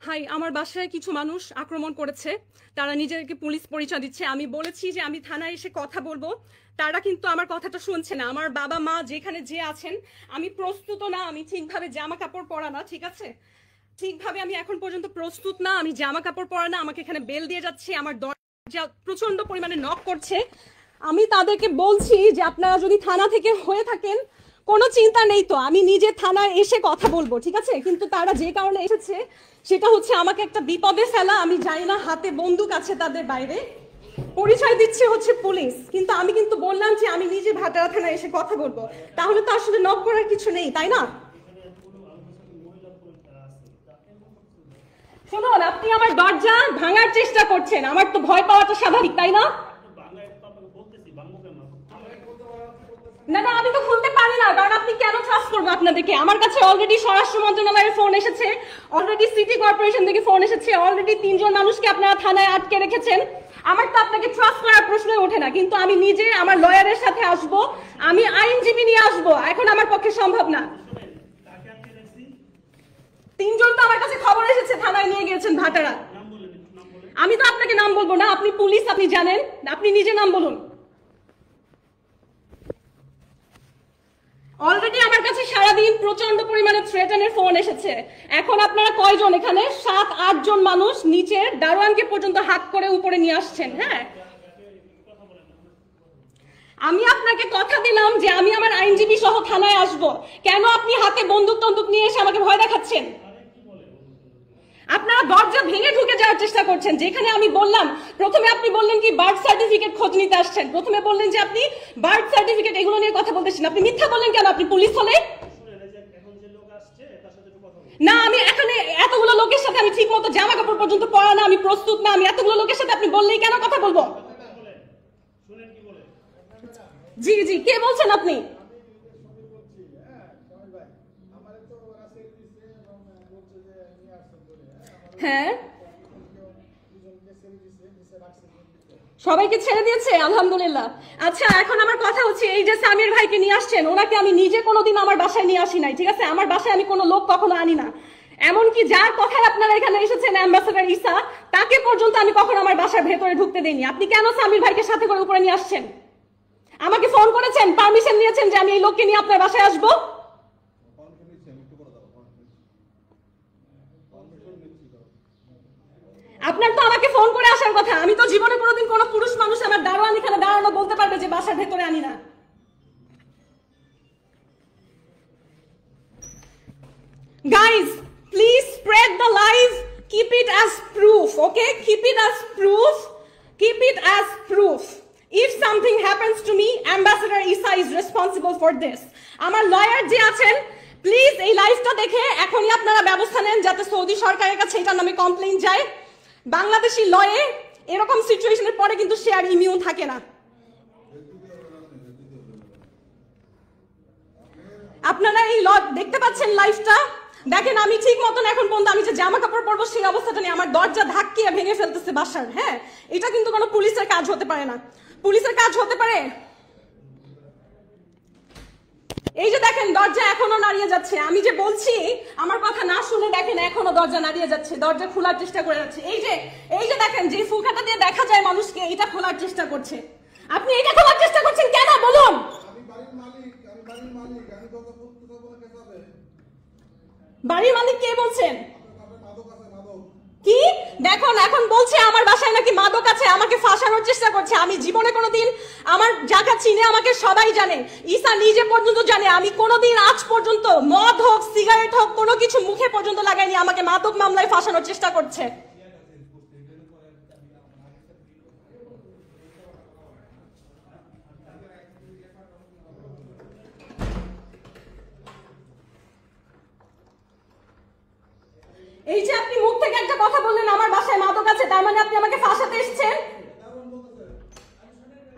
ভাই আমার বাসায় কিছু মানুষ আক্রমণ করেছে, তারা নিজেদেরকে পুলিশ পরিচয় দিচ্ছে। আমি বলেছি যে আমি থানায় এসে কথা বলবো, তারা কিন্তু আমার কথাটা শুনছে না। আমার বাবা মা যেখানে যে আছেন, আমি প্রস্তুত না, আমি ঠিকভাবে জামা কাপড় পরা না, ঠিক আছে, ঠিকভাবে আমি এখন পর্যন্ত প্রস্তুত না, আমি জামা কাপড় পরা না, আমাকে এখানে বেল দিয়ে যাচ্ছে, আমার দরজা প্রচন্ড পরিমাণে নক করছে। আমি তাদেরকে বলছি যে আপনারা যদি থানা থেকে হয়ে থাকেন কোনো চিন্তা নেই, তো আমি নিজে থানায় এসে কথা বলবো, ঠিক আছে। কিন্তু তারা যে কারণে এসেছে সেটা হচ্ছে আমাকে একটা বিপদে ফেলা। আমি জানি না, হাতে বন্দুক আছে তাদের, বাইরে পরিচয় দিচ্ছে হচ্ছে পুলিশ, কিন্তু আমি কিন্তু বললাম যে আমি নিজে ভাটারা থানায় এসে কথা বলবো। তাহলে তো আসলে নক করার কিছু নেই, তাই না? শুনুন, আপনি আমার দরজা ভাঙার চেষ্টা করছেন, আমার তো ভয় পাওয়াটা স্বাভাবিক, তাই না? না না, আমি তো খুলতে পারি না, কারণ আপনি কেন ট্রাস্ট করবো আপনাদেরকে? আমার কাছে অলরেডি স্বরাষ্ট্র মন্ত্রণালয়ের ফোন এসেছে, অলরেডি সিটি কর্পোরেশন থেকে ফোন এসেছে, অলরেডি 3 জন মানুষকে আপনারা থানায় আটকে রেখেছেন। আমার তো আপনাকে ট্রাস্ট করার প্রশ্নই ওঠে না। কিন্তু আমি নিজে আমার লয়ারের সাথে আসব, আমি আইনজীবী নিয়ে আসবো, এখন আমার পক্ষে সম্ভব না। 3 জন তো আমার কাছে খবর এসেছে, থানায় নিয়ে গিয়েছেন ভাটারা। আমি তো আপনাকে নাম বলবো না, আপনি পুলিশ, আপনি জানেন, আপনি নিজে নাম বলুন। অলরেডি আমার কাছে সারাদিন প্রচন্ড পরিমাণে থ্রেটেনের ফোন এসেছে। এখন আপনারা কয়জন এখানে? 7-8 জন মানুষ নিচে দারোয়ানকে পর্যন্ত হাত করে উপরে নিয়ে আসছেন। হ্যাঁ, আমি আপনাকে কথা দিলাম যে আমি আমার আইনজীবী সহ থানায় আসব। কেন আপনি হাতে বন্দুক টন্দুক নিয়ে এসে আমাকে ভয় দেখাচ্ছেন? আপনারা দরজা ভেঙে ঢুকে যাওয়ার চেষ্টা করছেন। যেখানে আমি বললাম, প্রথমে আপনি বললেন কি বার্থ সার্টিফিকেট খোঁজ নিতে আসছেন, প্রথমে বললেন যে আপনি বার্থ সার্টিফিকেট এগুলো নিয়ে কথা বলতেছেন। আপনি মিথ্যা বললেন কেন? আপনি পুলিশ হলে না। আমি এখানে এতগুলো লোকের সাথে আমি ঠিক মতো জামা কাপড় পর্যন্ত পরা না, আমি প্রস্তুত না। আমি এতগুলো লোকের সাথে আপনি বললেই কেন কথা বলবো? জি জি, কে বলছেন আপনি? হ্যাঁ, সবাইকে ছেড়ে দিয়েছে, আলহামদুলিল্লাহ। আচ্ছা, এখন আমার কথা হচ্ছে, এই যে সামির ভাইকে নিয়ে আসছেন, ওনাকে আমি নিজে কোনোদিন আমার বাসায় নিয়ে আসি নাই, ঠিক আছে। আমার বাসায় আমি কোনো লোক কখনো আনি না। এমনকি যার কথায় আপনারা এখানে এসেছেন, অ্যাম্বাসেডর ঈসা, তাকে পর্যন্ত আমি কখনো আমার বাসার ভেতরে ঢুকতে দেইনি। আপনি কেন সামির ভাইকে সাথে করে উপরে নিয়ে আসছেন? আমাকে ফোন করেছেন, পারমিশন নিয়েছেন যে আমি এই লোককে নিয়ে আপনার বাসায় আসবো? আপনার তো আমাকে ফোন করে আসার কথা। আমি তো জীবনে কোনোদিন কোনো পুরুষ মানুষ আমার দারোয়ান এখানে দাঁড়ানো বলতে পারবে যে বাসার ভেতরে আনি না। Guys, please spread the lies. Keep it as proof, okay? Keep it as proof. Keep it as proof. If something happens to me, Ambassador Isa is responsible for this. আমার লয়ার যে আছেন, প্লিজ এই লাইভটা দেখে এখনই আপনারা ব্যবস্থা নেন যাতে সৌদি সরকারের কাছে এটার নামে কমপ্লেইন যায়। বাংলাদেশি লয়ে এরকম সিচুয়েশনের পরে কিন্তু সে আর ইমিউন থাকে না। আপনারা এই দেখতে পাচ্ছেন লাইভটা, দেখেন আমি ঠিক মতন এখন পর্যন্ত আমি যে জামা কাপড় পরবো সেই অবস্থাটা নেই, আমার দরজা ধাক্কিয়ে ভেঙে ফেলতেছে বাসার। হ্যাঁ, এটা কিন্তু কোনো পুলিশের কাজ হতে পারে না। পুলিশের কাজ হতে পারে এই যে দেখেন দরজা এখনো নাড়িয়ে যাচ্ছে। আমি যে বলছি আমার কথা না শুনে দেখেন এখনো দরজা নাড়িয়ে যাচ্ছে, দরজা খোলার চেষ্টা করে যাচ্ছে। এই যে দেখেন যে ফুলকাটা দিয়ে দেখা যায় মানুষকে, এটা খোলার চেষ্টা করছে। আপনি এটা খোলার চেষ্টা করছেন কেন বলুন? বাড়ির মালিক কে বলছেন? কি দেখুন, এখন বলছে আমার বাসায় নাকি মাদক আছে, আমাকে ফাঁসানোর চেষ্টা করছে। আমি জীবনে কোনোদিন, আমার জায়গা চিনে আমাকে সবাই জানে, ঈসা নিজে পর্যন্ত জানে, আমি কোনোদিন আজ পর্যন্ত মদ হোক সিগারেট হোক কোনো কিছু মুখে পর্যন্ত লাগাইনি। আমাকে মাদক মামলায় ফাঁসানোর চেষ্টা করছে। এই যে আপনি মুখ থেকে একটা কথা বললেন আমার বাসায় মাদক আছে, তার মানে আপনি আমাকে ফাঁসাতে এসেছেন।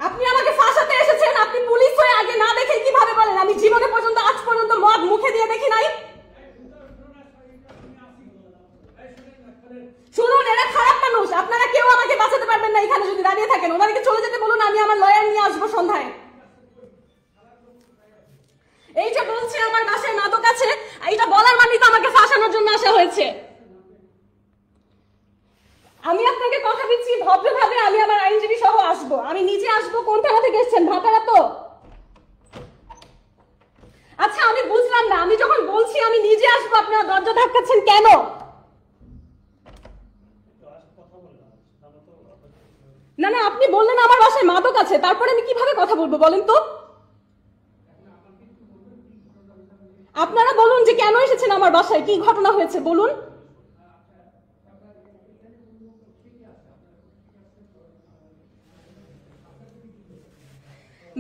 আপনি আমাকে ফাঁসাতে এসেছেন। আপনি পুলিশ হয়ে আগে না দেখে কিভাবে বলেন? আমি জীবনে পর্যন্ত আজ পর্যন্ত মদ মুখে দিয়ে দেখি নাই। শুনুন, এরা খারাপ মানুষ, আপনারা কেউ আমাকে বাঁচাতে পারবেন না এখানে যদি দাঁড়িয়ে থাকেন। ওনাদেরকে চলে যেতে বলুন, আমি আমার লয়ার নিয়ে আসবো সন্ধ্যায়। এই যে বলছে আমার বাসায় মাদক আছে, এটা বলার মানে তো আমাকে ফাঁসানোর জন্য আসা হয়েছে। আমি আপনাকে কথা দিচ্ছি ভদ্রভাবে আমি আমার আইনজীবী সহ আসবো, আমি নিজে আসবো। কোন থানা থেকে এসেছেন? ভাটারা তো? আচ্ছা আমি বুঝলাম না, আমি যখন বলছি আমি নিজে আসবো আপনারা দরজা ধাক্কাচ্ছেন কেন? না না, আপনি বললেন আমার বাসায় মাদক আছে, তারপরে আমি কিভাবে কথা বলবো বলেন তো? আপনারা বলুন যে কেন এসেছেন আমার বাসায়, কি ঘটনা হয়েছে বলুন।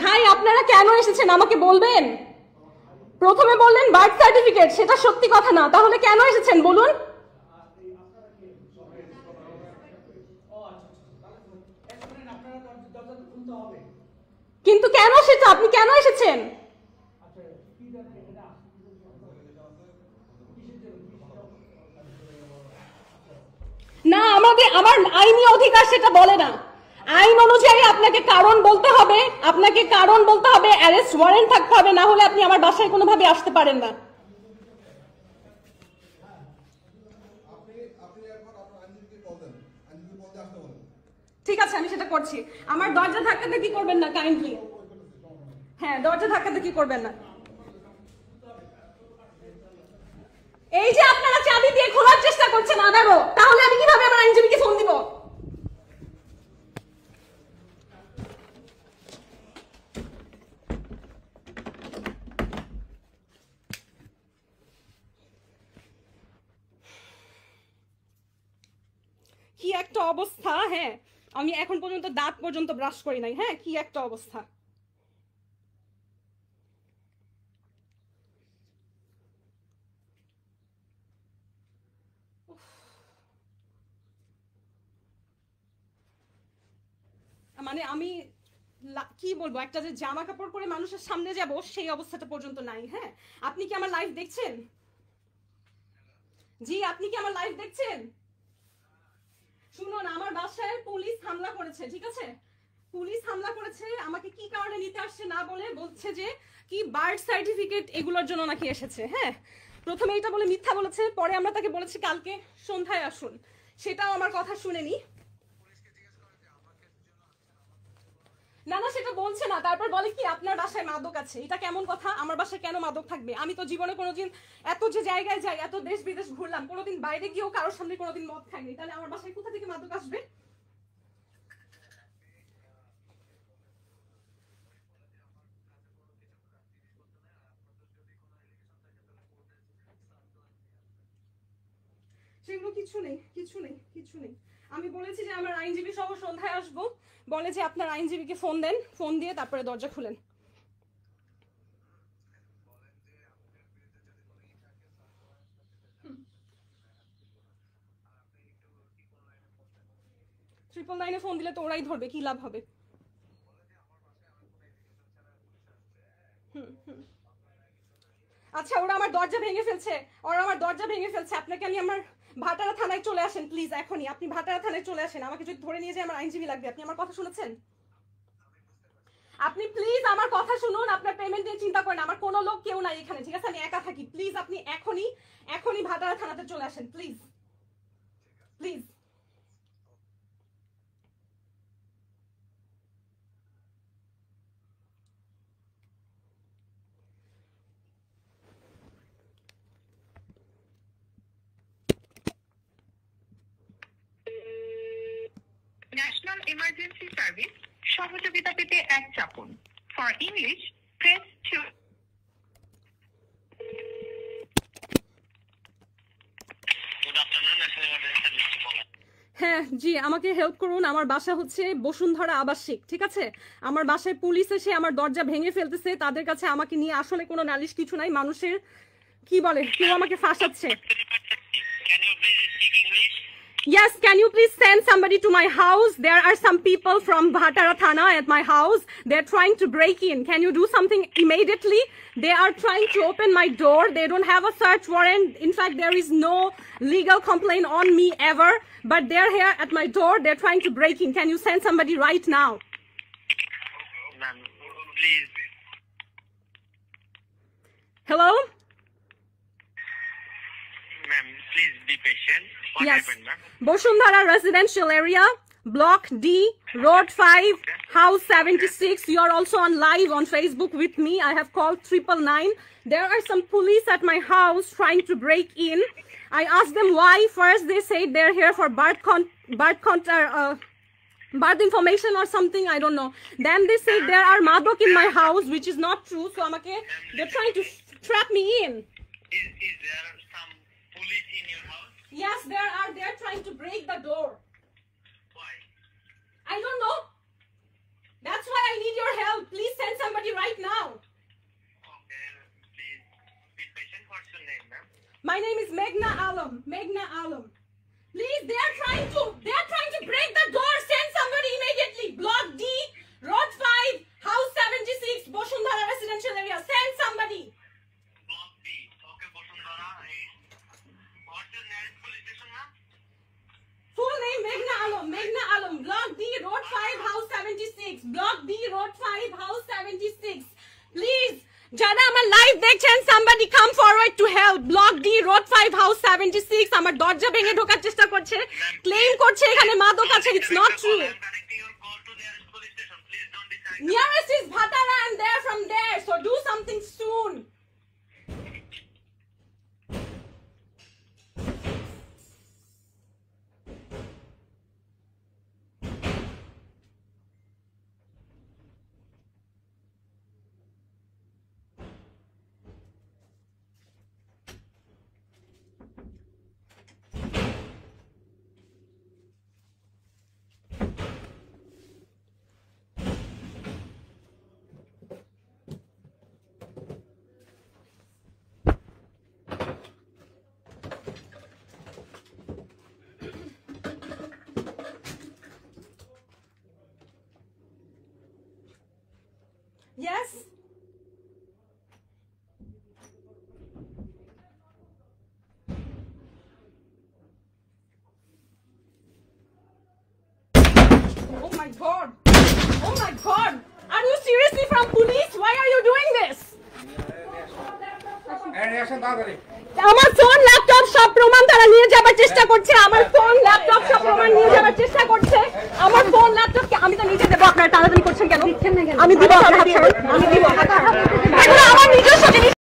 ভাই আপনারা কেন এসেছেন আমাকে বলবেন? প্রথমে বললেন বার্থ সার্টিফিকেট, সেটা সত্যি কথা না, তাহলে কেন এসেছেন বলুন। কিন্তু কেন সেটা, আপনি কেন এসেছেন? না, আমার আইনি অধিকার সেটা বলে না। আইন অনুযায়ী আপনাকে কারণ বলতে হবে, আপনাকে কারণ বলতে হবে, অ্যারেস্ট ওয়ারেন্ট থাকতে হবে, না হলে আপনি আমার বাসায় কোনোভাবে আসতে পারেন না। ঠিক আছে, আমি সেটা করছি। আমার দরজা ধাক্কাতে কি করবেন না কাইন্ডলি। হ্যাঁ, দরজা ধাক্কাতে কি করবেন না। এই যে আপনারা চাবি দিয়ে খোলার চেষ্টা করছেন আবারও, তাহলে আমি কিভাবে আমার আইনজীবীকে ফোন দিব? কি একটা অবস্থা। হ্যাঁ, আমি এখন পর্যন্ত দাঁত পর্যন্ত ব্রাশ করি নাই। হ্যাঁ, কি একটা অবস্থা। মানে আমি কি বলবো, একটা যে জামা কাপড় পরে মানুষের সামনে যাব সেই অবস্থাটা পর্যন্ত নাই। হ্যাঁ, আপনি কি আমার লাইভ দেখছেন? জি, আপনি কি আমার লাইভ দেখছেন? শুনুন, আমার বাসায় পুলিশ হামলা করেছে, ঠিক আছে? পুলিশ হামলা করেছে, আমাকে কি কারণে নিতে আসছে না বলে বলছে যে কি বার্থ সার্টিফিকেট এগুলোর জন্য নাকি এসেছে। হ্যাঁ, প্রথমে এটা বলে মিথ্যা বলেছে, পরে আমরা তাকে বলেছি কালকে সন্ধ্যায় আসুন, সেটাও আমার কথা শুনেনি। না না, সেটা বলছে না, তারপর বলে কি আপনার বাসায় মাদক আছে। এটা কেমন কথা? আমার বাসায় কেন মাদক থাকবে? আমি তো জীবনে কোনোদিন এত যে জায়গায় যাই, এত দেশ বিদেশ ঘুরলাম, কোনোদিন বাইরে গিয়েও কারোর সামনে কোনোদিন মদ খাইনি, তাহলে আমার বাসায় কোথা থেকে মাদক আসবে? সেগুলো কিছু নেই, কিছু নেই, কিছু নেই। আমি বলেছি যে আমার আইনজীবী সহ সন্ধ্যায় আসবো, বলে যে আপনার আইনজীবীকে ফোন দেন, ফোন দিয়ে তারপরে দরজা খুলেন। ট্রিপল নাইনে ফোন দিলে তো ওরাই ধরবে, কি লাভ হবে? হুম হুম। আচ্ছা, ওরা আমার দরজা ভেঙে ফেলছে, ওরা আমার দরজা ভেঙে ফেলছে। আপনাকে আমি আমার ভাটারা থানায় চলে আসেন প্লিজ, এখনই আপনি ভাটারা থানায় চলে আসেন। আমাকে যদি ধরে নিয়ে যায় আমার আইনজীবী লাগবে। আপনি আমার কথা শুনেছেন? আপনি প্লিজ আমার কথা শুনুন, আপনার পেমেন্ট নিয়ে চিন্তা করেন, আমার কোনো লোক কেউ নাই এখানে, ঠিক আছে? আমি একা থাকি। প্লিজ আপনি এখনই এখনই ভাটারা থানাতে চলে আসেন please, please. National emergency service, সহযোগিতা পেতে এক চাপুন। For English press 2। হ্যাঁ জি, আমাকে হেল্প করুন। আমার বাসা হচ্ছে বসুন্ধরা আবাসিক, ঠিক আছে? আমার বাসায় পুলিশ এসে আমার দরজা ভেঙে ফেলতেছে, তাদের কাছে আমাকে নিয়ে আসলে কোনো নালিশ কিছু নাই। মানুষের কি বলে, কেউ আমাকে ফাঁসাচ্ছে। Yes, can you please send somebody to my house? There are some people from Bhatara Thana at my house. They're trying to break in. Can you do something immediately? They are trying to open my door. They don't have a search warrant. In fact, there is no legal complaint on me ever. But they're here at my door. They're trying to break in. Can you send somebody right now? Ma'am, please. Hello? Ma'am, please be patient. What Yes. happened, ma'am? Bosundhara residential area, Block D, Road 5, House 76. You are also on live on Facebook with me. I have called 999. There are some police at my house trying to break in. I asked them why. First they said they're here for birth information or something, I don't know. Then they said there are madok in my house, which is not true. So they're trying to trap me in. Is there some police in your house? Yes, there are. They're trying to break the door. Why? I don't know. That's why I need your help. Please send somebody right now. Okay, please be patient. What's your name, ma'am? My name is Meghna Alam. Meghna Alam. Please, they are trying to break the door. Send somebody immediately. Block D, Road 5, House 76, Bosundhara residential area. Send somebody. Block B. Okay, Bosundhara. What's your nearest police station, ma'am? Full name Meghna Alam. Meghna Alam. Block D, Road 5, House 76. Block D, Road 5, House 76. Please, যারা আমার live দেখছেন, somebody come forward to help. Block D, Road 5, House 76. আমার দরজা ভেঙে ঢোকার চেষ্টা করছে, claim করছে এখানে মাদক আছে. It's not true. I'm connecting your call to nearest police station. Please don't decide. Nearest is Bhatara and they're from there. So do something soon. Yes. Oh my God. Oh my God. Are you seriously from police? Why are you doing this? আমার phone laptop সব প্রমাণ তারা নিয়ে যাবার চেষ্টা করছে. আমার phone laptop সব প্রমাণ নিয়ে যাবার চেষ্টা করছে. আমার ফোন ল্যাপটপ আমি তো নিজে দেবো. আপনারা টানাটানি করছেন কেন? আমি দিব আপনার হাত ছাড়ুন. আমি দিব. এগুলো আমার নিজস্ব জিনিস.